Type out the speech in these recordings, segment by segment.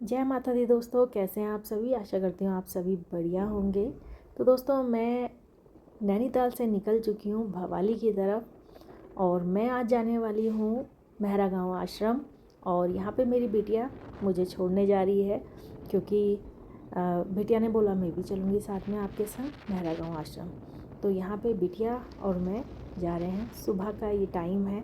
जय माता दी दोस्तों, कैसे हैं आप सभी। आशा करती हूँ आप सभी बढ़िया होंगे। तो दोस्तों, मैं नैनीताल से निकल चुकी हूँ भवाली की तरफ और मैं आज जाने वाली हूँ मेहरा गाँव आश्रम। और यहाँ पे मेरी बिटिया मुझे छोड़ने जा रही है क्योंकि बिटिया ने बोला मैं भी चलूँगी साथ में आपके संग मेहरा गाँव आश्रम। तो यहाँ पे बिटिया और मैं जा रहे हैं। सुबह का ये टाइम है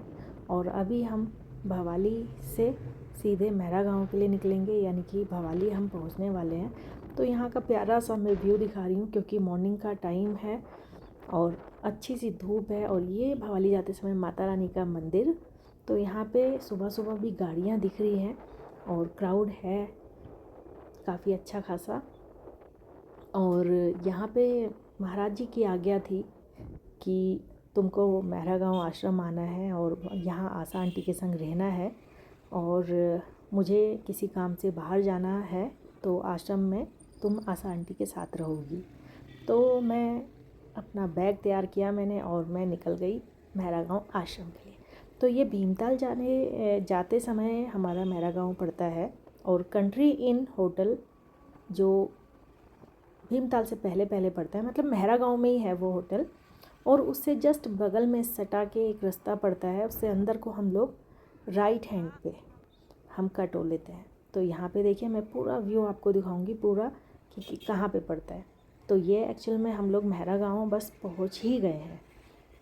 और अभी हम भवाली से सीधे मेहरा गाँव के लिए निकलेंगे, यानी कि भवाली हम पहुंचने वाले हैं। तो यहाँ का प्यारा सा मैं व्यू दिखा रही हूँ क्योंकि मॉर्निंग का टाइम है और अच्छी सी धूप है। और ये भवाली जाते समय माता रानी का मंदिर। तो यहाँ पे सुबह सुबह भी गाड़ियाँ दिख रही हैं और क्राउड है काफ़ी अच्छा खासा। और यहाँ पे महाराज जी की आज्ञा थी कि तुमको मेहरा गाँव आश्रम आना है और यहाँ आशा आंटी के संग रहना है। और मुझे किसी काम से बाहर जाना है तो आश्रम में तुम आशा आंटी के साथ रहोगी। तो मैं अपना बैग तैयार किया मैंने और मैं निकल गई मेहरा गाँव आश्रम के लिए। तो ये भीमताल जाते समय हमारा मेहरा गाँव पड़ता है और कंट्री इन होटल जो भीमताल से पहले पहले पड़ता है, मतलब मेहरा गाँव में ही है वो होटल। और उससे जस्ट बगल में सटा के एक रास्ता पड़ता है, उससे अंदर को हम लोग राइट हैंड पे हम कट हो लेते हैं। तो यहाँ पे देखिए मैं पूरा व्यू आपको दिखाऊंगी पूरा कि कहाँ पे पड़ता है। तो ये एक्चुअल में हम लोग मेहरा गाँव बस पहुँच ही गए हैं,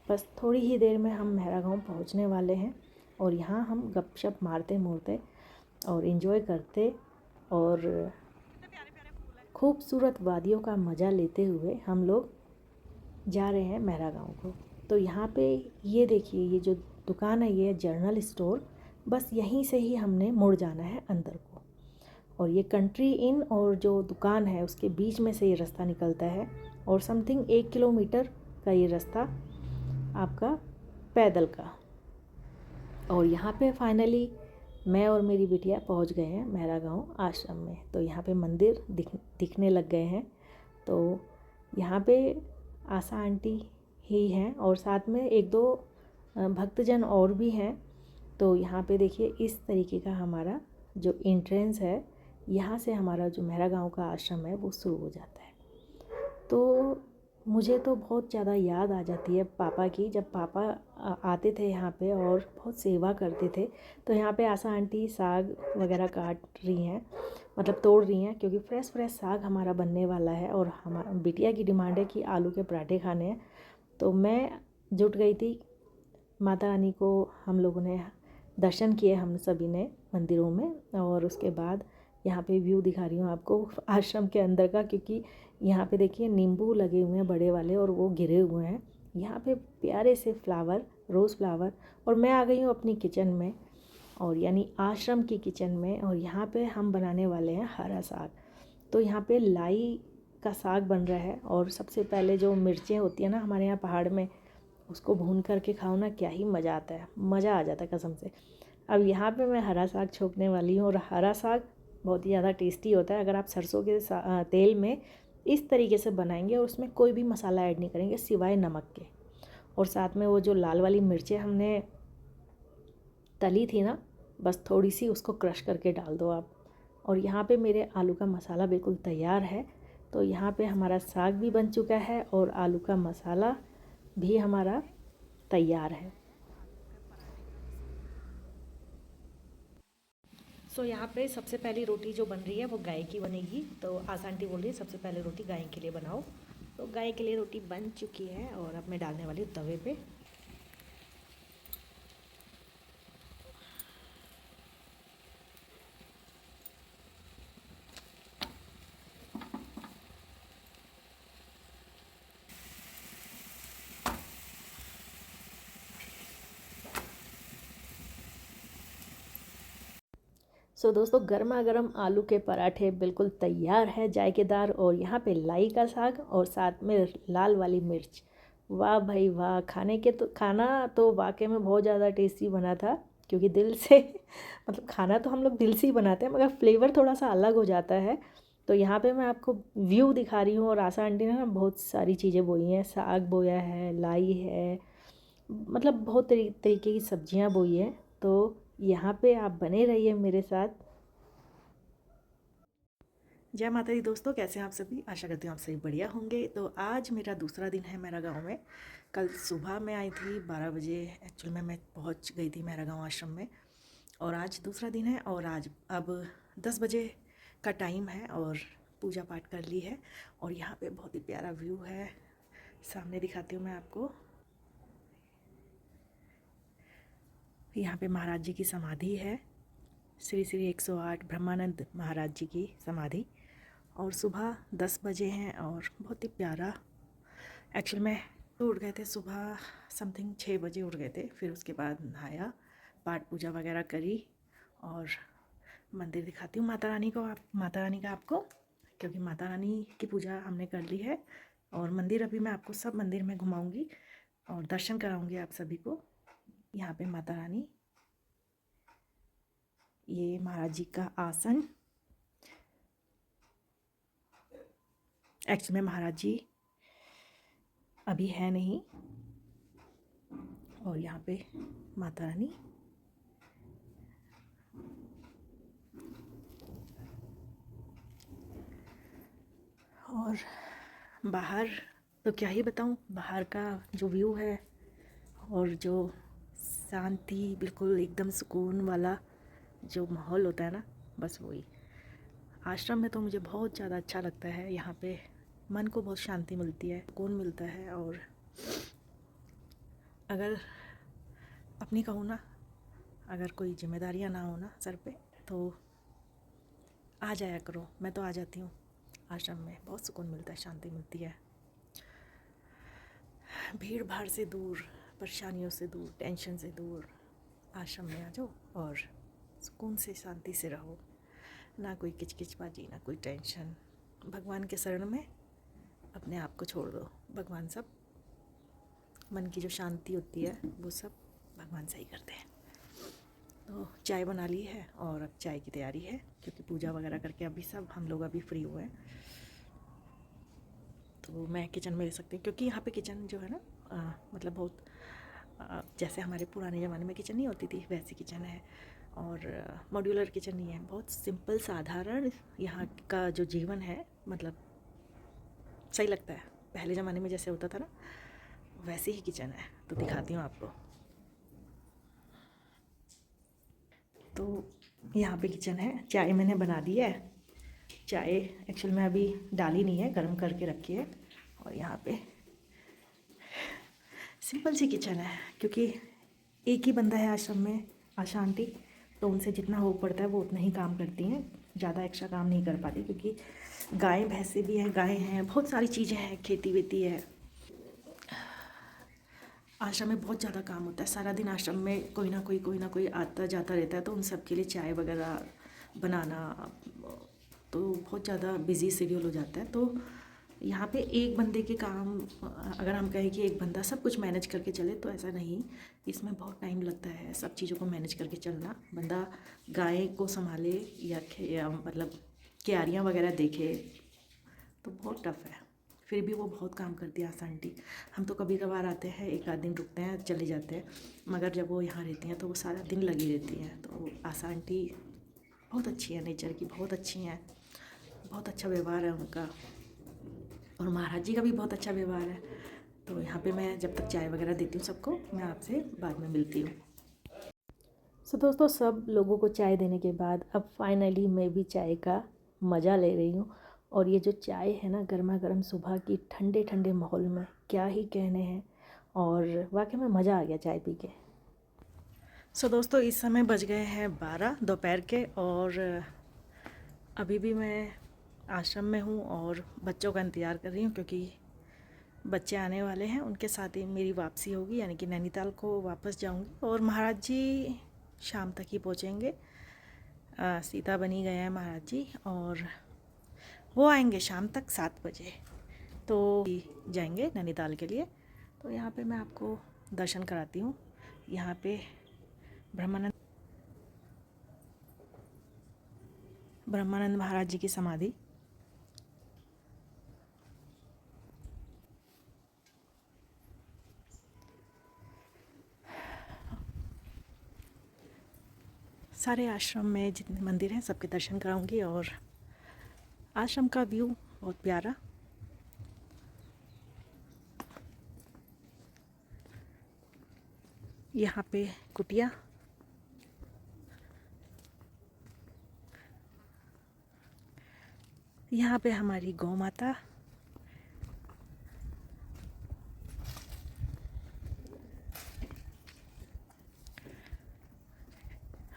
बस थोड़ी ही देर में हम मेहरा गाँव पहुँचने वाले हैं। और यहाँ हम गपशप मारते मोड़ते और इन्जॉय करते और खूबसूरत वादियों का मज़ा लेते हुए हम लोग जा रहे हैं मेहरा गाँव को। तो यहाँ पे ये देखिए, ये जो दुकान है ये है जर्नल स्टोर। बस यहीं से ही हमने मुड़ जाना है अंदर को। और ये कंट्री इन और जो दुकान है उसके बीच में से ये रास्ता निकलता है और समथिंग 1 किलोमीटर का ये रास्ता आपका पैदल का। और यहाँ पे फाइनली मैं और मेरी बिटिया पहुँच गए हैं मेहरा गाँव आश्रम में। तो यहाँ पे मंदिर दिखने लग गए हैं। तो यहाँ पे आशा आंटी ही हैं और साथ में एक दो भक्तजन और भी हैं। तो यहाँ पे देखिए इस तरीके का हमारा जो एंट्रेंस है, यहाँ से हमारा जो मेहरा गाँव का आश्रम है वो शुरू हो जाता है। तो मुझे तो बहुत ज़्यादा याद आ जाती है पापा की, जब पापा आते थे यहाँ पे और बहुत सेवा करते थे। तो यहाँ पे आशा आंटी साग वगैरह काट रही हैं, मतलब तोड़ रही हैं, क्योंकि फ्रेश फ्रेश साग हमारा बनने वाला है। और हमारा बिटिया की डिमांड है कि आलू के पराठे खाने हैं। तो मैं जुट गई थी। माता रानी को हम लोगों ने दर्शन किए हम सभी ने मंदिरों में। और उसके बाद यहाँ पे व्यू दिखा रही हूँ आपको आश्रम के अंदर का, क्योंकि यहाँ पे देखिए नींबू लगे हुए हैं बड़े वाले और वो गिरे हुए हैं। यहाँ पे प्यारे से फ्लावर, रोज़ फ्लावर। और मैं आ गई हूँ अपनी किचन में, और यानी आश्रम की किचन में। और यहाँ पे हम बनाने वाले हैं हरा साग। तो यहाँ पे लाई का साग बन रहा है। और सबसे पहले जो मिर्चें होती है ना हमारे यहाँ पहाड़ में, उसको भून करके खाओ ना, क्या ही मज़ा आता है, मज़ा आ जाता है कसम से। अब यहाँ पे मैं हरा साग छोंकने वाली हूँ और हरा साग बहुत ही ज़्यादा टेस्टी होता है अगर आप सरसों के तेल में इस तरीके से बनाएंगे और उसमें कोई भी मसाला ऐड नहीं करेंगे सिवाय नमक के। और साथ में वो जो लाल वाली मिर्चें हमने तली थी ना, बस थोड़ी सी उसको क्रश करके डाल दो आप। और यहाँ पे मेरे आलू का मसाला बिल्कुल तैयार है। तो यहाँ पे हमारा साग भी बन चुका है और आलू का मसाला भी हमारा तैयार है। सो यहाँ पे सबसे पहली रोटी जो बन रही है वो गाय की बनेगी। तो आशा आंटी बोल रही है सबसे पहले रोटी गाय के लिए बनाओ। तो गाय के लिए रोटी बन चुकी है और अब मैं डालने वाली हूँ तवे पे। सो दोस्तों, गर्मा गर्म आलू के पराठे बिल्कुल तैयार है, जायकेदार। और यहाँ पे लाई का साग और साथ में लाल वाली मिर्च। वाह भाई वाह, खाना तो वाकई में बहुत ज़्यादा टेस्टी बना था, क्योंकि दिल से मतलब खाना तो हम लोग दिल से ही बनाते हैं मगर फ्लेवर थोड़ा सा अलग हो जाता है। तो यहाँ पे मैं आपको व्यू दिखा रही हूँ। और आशा आंटी ने ना बहुत सारी चीज़ें बोई हैं, साग बोया है, लाई है, मतलब बहुत तरीके की सब्जियां बोई हैं। तो यहाँ पे आप बने रहिए मेरे साथ। जय माता दी दोस्तों, कैसे हैं आप सभी। आशा करती हूँ आप सभी बढ़िया होंगे। तो आज मेरा दूसरा दिन है मेरा गांव में। कल सुबह मैं आई थी 12 बजे, एक्चुअल में मैं पहुँच गई थी मेरा गांव आश्रम में। और आज दूसरा दिन है और आज अब 10 बजे का टाइम है और पूजा पाठ कर ली है। और यहाँ पे बहुत ही प्यारा व्यू है, सामने दिखाती हूँ मैं आपको। यहाँ पे महाराज जी की समाधि है, श्री श्री 108 ब्रह्मानंद महाराज जी की समाधि। और सुबह 10 बजे हैं और बहुत ही प्यारा। एक्चुअल में तो उठ गए थे सुबह समथिंग 6 बजे उठ गए थे। फिर उसके बाद नहाया, पाठ पूजा वगैरह करी और मंदिर दिखाती हूँ माता रानी को, माता रानी का आपको, क्योंकि माता रानी की पूजा हमने कर ली है। और मंदिर अभी मैं आपको सब मंदिर में घुमाऊंगी और दर्शन कराऊंगी आप सभी को। यहाँ पे माता रानी, ये महाराज जी का आसन। एक्चुअली में महाराज जी अभी है नहीं। और यहाँ पे माता रानी, और बाहर तो क्या ही बताऊँ, बाहर का जो व्यू है और जो शांति, बिल्कुल एकदम सुकून वाला जो माहौल होता है ना, बस वही। आश्रम में तो मुझे बहुत ज़्यादा अच्छा लगता है। यहाँ पे मन को बहुत शांति मिलती है, सुकून मिलता है। और अगर अपनी कहूँ ना, अगर कोई जिम्मेदारियाँ ना हो ना सर पे, तो आ जाया करो। मैं तो आ जाती हूँ आश्रम में, बहुत सुकून मिलता है, शांति मिलती है। भीड़ भाड़ से दूर, परेशानियों से दूर, टेंशन से दूर आश्रम में आ जाओ और सुकून से शांति से रहो। ना कोई किचकिचबाजी, ना कोई टेंशन। भगवान के शरण में अपने आप को छोड़ दो। भगवान सब, मन की जो शांति होती है वो सब भगवान सही करते हैं। तो चाय बना ली है और अब चाय की तैयारी है, क्योंकि पूजा वगैरह करके अभी सब हम लोग अभी फ्री हुए हैं। तो मैं किचन में ले सकती हूँ, क्योंकि यहाँ पे किचन जो है ना, मतलब बहुत जैसे हमारे पुराने ज़माने में किचन नहीं होती थी, वैसी किचन है। और मॉड्यूलर किचन नहीं है, बहुत सिंपल साधारण यहाँ का जो जीवन है, मतलब सही लगता है। पहले ज़माने में जैसे होता था ना, वैसे ही किचन है। तो दिखाती हूँ आपको। तो यहाँ पे किचन है, चाय मैंने बना दी है। चाय एक्चुअल में अभी डाली नहीं है, गर्म करके रखी है। और यहाँ पे सिंपल सी किचन है, क्योंकि एक ही बंदा है आश्रम में, आशा आंटी। तो उनसे जितना हो पड़ता है वो उतना ही काम करती हैं, ज़्यादा एक्स्ट्रा काम नहीं कर पाती, क्योंकि गाय भैंसे भी हैं, गायें हैं, बहुत सारी चीज़ें हैं, खेती वेती है। आश्रम में बहुत ज़्यादा काम होता है। सारा दिन आश्रम में कोई ना कोई आता जाता रहता है। तो उन सब के लिए चाय वगैरह बनाना, तो बहुत ज़्यादा बिजी शेड्यूल हो जाता है। तो यहाँ पे एक बंदे के काम, अगर हम कहें कि एक बंदा सब कुछ मैनेज करके चले, तो ऐसा नहीं। इसमें बहुत टाइम लगता है सब चीज़ों को मैनेज करके चलना। बंदा गाय को संभाले या मतलब क्यारियाँ वगैरह देखे, तो बहुत टफ है। फिर भी वो बहुत काम करती है आशा आंटी। हम तो कभी कभार आते हैं, एक आध दिन रुकते हैं, चले जाते हैं, मगर जब वो यहाँ रहती हैं तो वो सारा दिन लगी रहती हैं। तो आशा आंटी बहुत अच्छी है, नेचर की बहुत अच्छी हैं, बहुत अच्छा व्यवहार है उनका। और महाराज जी का भी बहुत अच्छा व्यवहार है। तो यहाँ पे मैं जब तक चाय वगैरह देती हूँ सबको, मैं आपसे बाद में मिलती हूँ। सो दोस्तों, सब लोगों को चाय देने के बाद अब फाइनली मैं भी चाय का मज़ा ले रही हूँ। और ये जो चाय है ना, गर्मा गर्म सुबह की, ठंडे ठंडे माहौल में, क्या ही कहने हैं। और वाकई में मज़ा आ गया चाय पी के। सो दोस्तों, इस समय बज गए हैं 12 दोपहर के। और अभी भी मैं आश्रम में हूँ और बच्चों का इंतज़ार कर रही हूँ, क्योंकि बच्चे आने वाले हैं, उनके साथ ही मेरी वापसी होगी, यानी कि नैनीताल को वापस जाऊँगी। और महाराज जी शाम तक ही पहुँचेंगे। सीता बनी गए हैं महाराज जी, और वो आएंगे शाम तक 7 बजे। तो जाएंगे नैनीताल के लिए। तो यहाँ पे मैं आपको दर्शन कराती हूँ। यहाँ पे ब्रह्मानंद महाराज जी की समाधि। सारे आश्रम में जितने मंदिर हैं सबके दर्शन कराऊंगी। और आश्रम का व्यू बहुत प्यारा। यहाँ पे कुटिया, यहाँ पे हमारी गौ माता,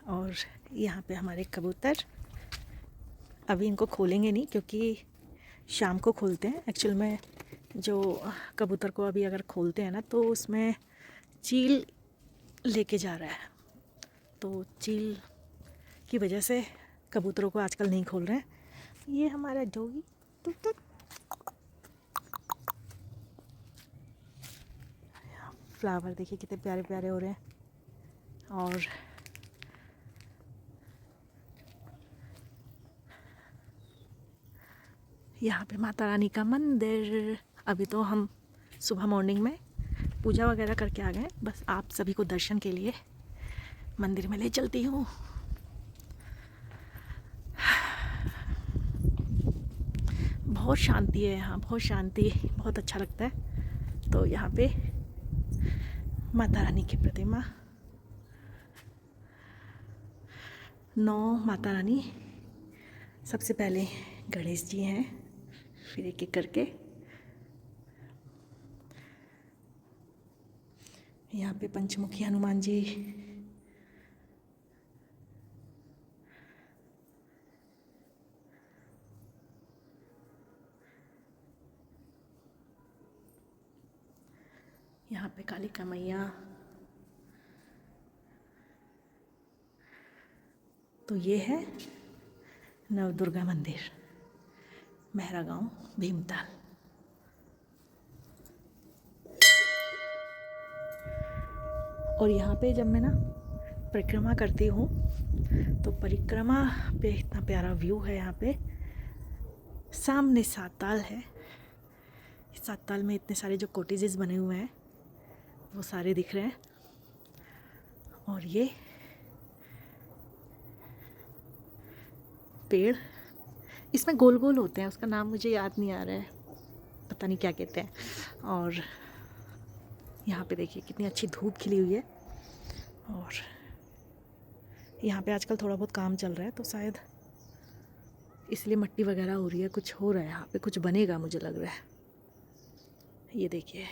और यहाँ पे हमारे कबूतर। अभी इनको खोलेंगे नहीं क्योंकि शाम को खोलते हैं। एक्चुअल में जो कबूतर को अभी अगर खोलते हैं ना तो उसमें चील लेके जा रहा है, तो चील की वजह से कबूतरों को आजकल नहीं खोल रहे हैं। ये हमारा डॉगी टुक टुक। फ्लावर देखिए कितने प्यारे प्यारे हो रहे हैं। और यहाँ पे माता रानी का मंदिर। अभी तो हम सुबह मॉर्निंग में पूजा वगैरह करके आ गए, बस आप सभी को दर्शन के लिए मंदिर में ले चलती हूँ। बहुत शांति है यहाँ, बहुत शांति, बहुत अच्छा लगता है। तो यहाँ पे माता रानी की प्रतिमा, 9 माता रानी। सबसे पहले गणेश जी हैं, फिर एक एक करके यहाँ पे पंचमुखी हनुमान जी, यहाँ पे कालिका मैया। तो ये है नवदुर्गा मंदिर, मेहरा गांव, भीमताल। और यहाँ पे जब मैं ना परिक्रमा करती हूँ तो परिक्रमा पे इतना प्यारा व्यू है। यहाँ पे सामने सात है। सात में इतने सारे जो कॉटेजेस बने हुए हैं वो सारे दिख रहे हैं। और ये पेड़, इसमें गोल गोल होते हैं, उसका नाम मुझे याद नहीं आ रहा है, पता नहीं क्या कहते हैं। और यहाँ पे देखिए कितनी अच्छी धूप खिली हुई है। और यहाँ पे आजकल थोड़ा बहुत काम चल रहा है तो शायद इसलिए मिट्टी वगैरह हो रही है, कुछ हो रहा है यहाँ पे, कुछ बनेगा मुझे लग रहा है। ये देखिए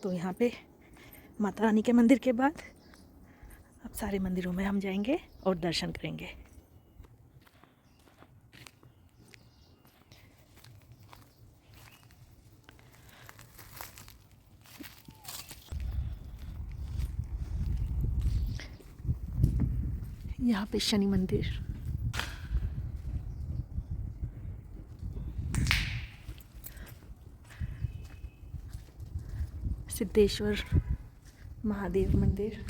तो यहाँ पे माता रानी के मंदिर के बाद अब सारे मंदिरों में हम जाएंगे और दर्शन करेंगे। यहाँ पे शनि मंदिर, सिद्धेश्वर महादेव मंदिर,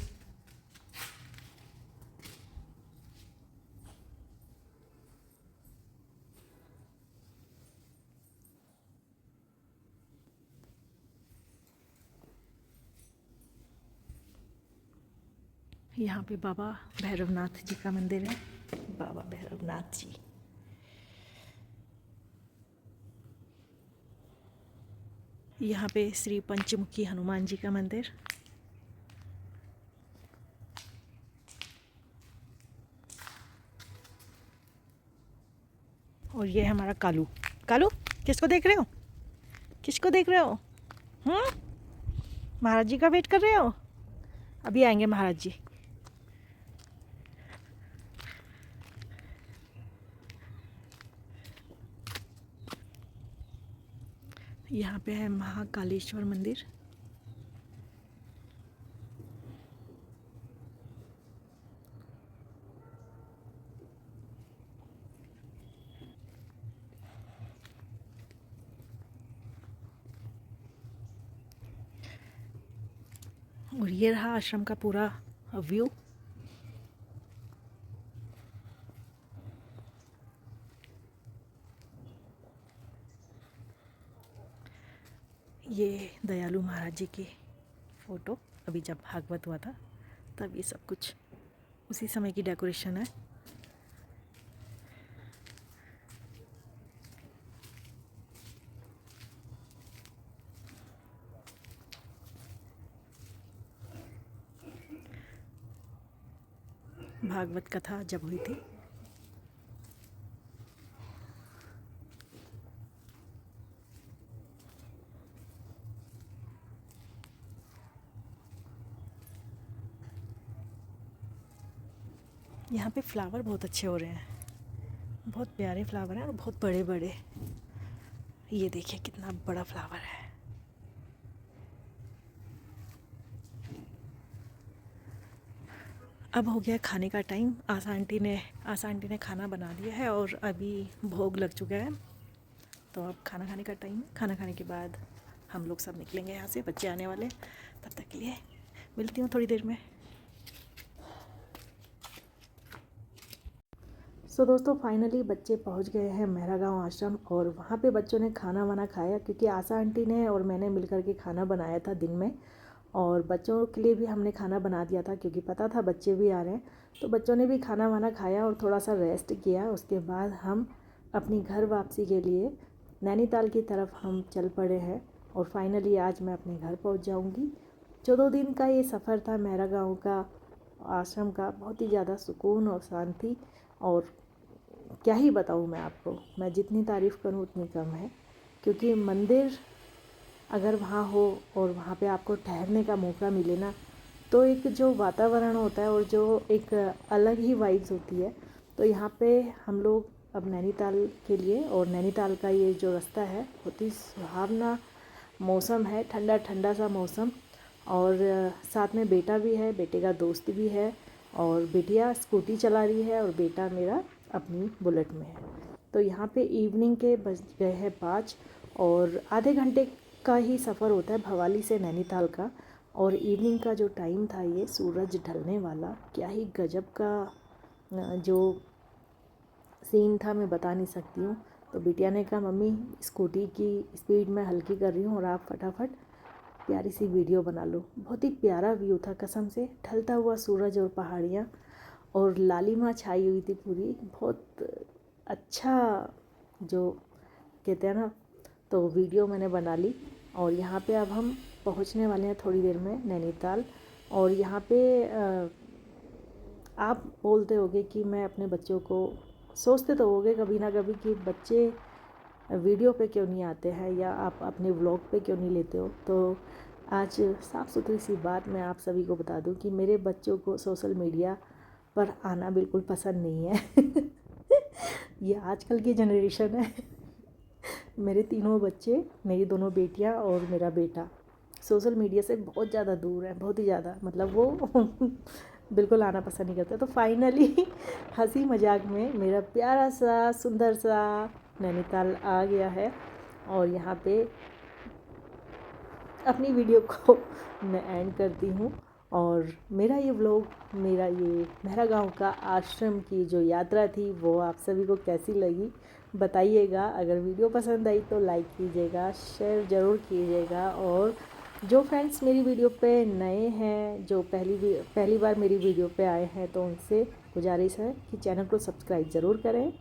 यहाँ पे बाबा भैरवनाथ जी का मंदिर है, बाबा भैरवनाथ जी। यहाँ पे श्री पंचमुखी हनुमान जी का मंदिर, और ये है हमारा कालू। कालू किसको देख रहे हो, किसको देख रहे हो? महाराज जी का वेट कर रहे हो? अभी आएंगे महाराज जी। यहाँ पे है महाकालेश्वर मंदिर। और ये रहा आश्रम का पूरा व्यू। ये दयालु महाराज जी की फ़ोटो, अभी जब भागवत हुआ था तब ये सब कुछ उसी समय की डेकोरेशन है। भागवत कथा जब हुई थी। यहाँ पे फ्लावर बहुत अच्छे हो रहे हैं, बहुत प्यारे फ्लावर हैं और बहुत बड़े बड़े। ये देखिए कितना बड़ा फ्लावर है। अब हो गया खाने का टाइम। आशा आंटी ने खाना बना दिया है और अभी भोग लग चुका है, तो अब खाना खाने का टाइम है। खाना खाने के बाद हम लोग सब निकलेंगे यहाँ से, बच्चे आने वाले। तब तक के लिए मिलती हूँ थोड़ी देर में। सो दोस्तों, फाइनली बच्चे पहुँच गए हैं मेहरा गाँव आश्रम, और वहाँ पे बच्चों ने खाना वाना खाया, क्योंकि आशा आंटी ने और मैंने मिलकर के खाना बनाया था दिन में, और बच्चों के लिए भी हमने खाना बना दिया था क्योंकि पता था बच्चे भी आ रहे हैं। तो बच्चों ने भी खाना वाना खाया और थोड़ा सा रेस्ट किया। उसके बाद हम अपनी घर वापसी के लिए नैनीताल की तरफ हम चल पड़े हैं, और फाइनली आज मैं अपने घर पहुंच जाऊंगी। 14 दिन का ये सफ़र था मेहरा गाँव का, आश्रम का। बहुत ही ज़्यादा सुकून और शांति, और क्या ही बताऊँ मैं आपको, मैं जितनी तारीफ़ करूँ उतनी कम है। क्योंकि मंदिर अगर वहाँ हो और वहाँ पे आपको ठहरने का मौका मिले ना, तो एक जो वातावरण होता है और जो एक अलग ही वाइब्स होती है। तो यहाँ पे हम लोग अब नैनीताल के लिए, और नैनीताल का ये जो रास्ता है बहुत ही सुहावना मौसम है, ठंडा ठंडा सा मौसम। और साथ में बेटा भी है, बेटे का दोस्त भी है, और बेटियाँ स्कूटी चला रही है और बेटा मेरा अपनी बुलेट में है। तो यहाँ पे इवनिंग के बज गए हैं 5, और आधे घंटे का ही सफ़र होता है भवाली से नैनीताल का। और इवनिंग का जो टाइम था, ये सूरज ढलने वाला, क्या ही गजब का जो सीन था, मैं बता नहीं सकती हूँ। तो बिटिया ने कहा मम्मी स्कूटी की स्पीड मैं हल्की कर रही हूँ और आप फटाफट प्यारी सी वीडियो बना लो। बहुत ही प्यारा व्यू था कसम से, ढलता हुआ सूरज और पहाड़ियाँ और लालिमा छाई हुई थी पूरी। बहुत अच्छा जो कहते हैं ना, तो वीडियो मैंने बना ली। और यहाँ पे अब हम पहुँचने वाले हैं थोड़ी देर में नैनीताल। और यहाँ पे आप बोलते होगे कि मैं अपने बच्चों को, सोचते तो होगे कभी ना कभी कि बच्चे वीडियो पे क्यों नहीं आते हैं, या आप अपने व्लॉग पे क्यों नहीं लेते हो। तो आज साफ़ सुथरी सी बात मैं आप सभी को बता दूं कि मेरे बच्चों को सोशल मीडिया पर आना बिल्कुल पसंद नहीं है। ये आजकल की जनरेशन है। मेरे तीनों बच्चे, मेरी दोनों बेटियां और मेरा बेटा सोशल मीडिया से बहुत ज़्यादा दूर है, बहुत ही ज़्यादा, मतलब वो बिल्कुल आना पसंद नहीं करते। तो फाइनली हंसी मजाक में मेरा प्यारा सा सुंदर सा नैनीताल आ गया है, और यहाँ पे अपनी वीडियो को मैं एंड करती हूँ। और मेरा ये व्लॉग, मेरा ये मेहरा गाँव का आश्रम की जो यात्रा थी, वो आप सभी को कैसी लगी बताइएगा। अगर वीडियो पसंद आई तो लाइक कीजिएगा, शेयर ज़रूर कीजिएगा। और जो फ्रेंड्स मेरी वीडियो पे नए हैं, जो पहली बार मेरी वीडियो पे आए हैं, तो उनसे गुजारिश है कि चैनल को सब्सक्राइब ज़रूर करें।